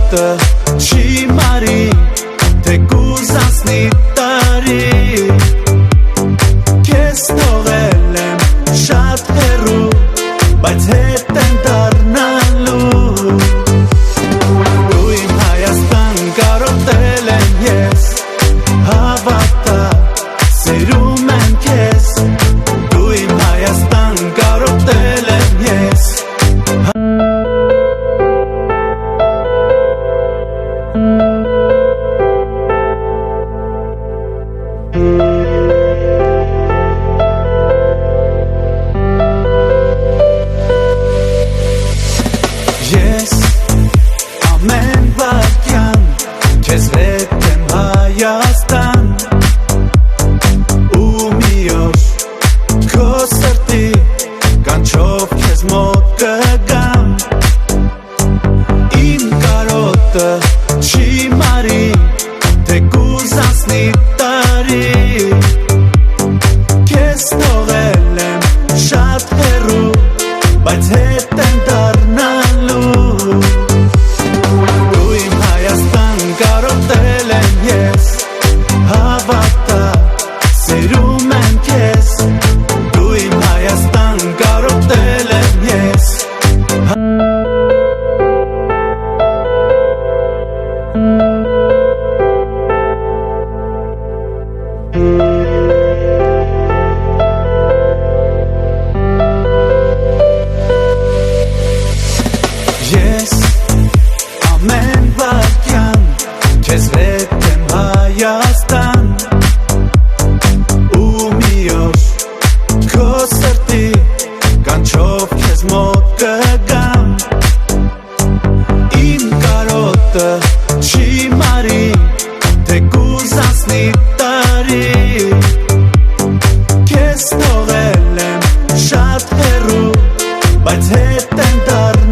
կարոտը չի մարի, թե կուզանցնի տարի, քեզ թողել եմ շատ հեռու, բայց հետ եմ դառնալու, դու իմ Հայաստան կարոտել եմ ես, հավատա սիրում եմ քեզ, դու իմ Հայաստան կարոտել եմ ես. Ես ամեն վարքյան քեզ հետ եմ Հայաստան, ու մի օր քո սրտի կանչով քեզ մոտ կգամ, իմ կարոտը չի մարի, թե կուզանցնի տարի, քեզ թողել եմ շատ հեռու, բայց հետ եմ դառնալու, դու իմ Հայաստան կարոտել եմ ես, հավատա սիրում եմ քեզ, դու իմ Հայաստան կարոտել եմ ես. Ես ամեն վարքյան քեզ հետ եմ Հայաստան, ու մի օր քո սրտի կանչով քեզ մոտ կգամ, իմ կարոտը չի մարի, թե կուզանցնի տարի, քեզ թողել եմ շատ հեռու, բայց հետ եմ դառնալու,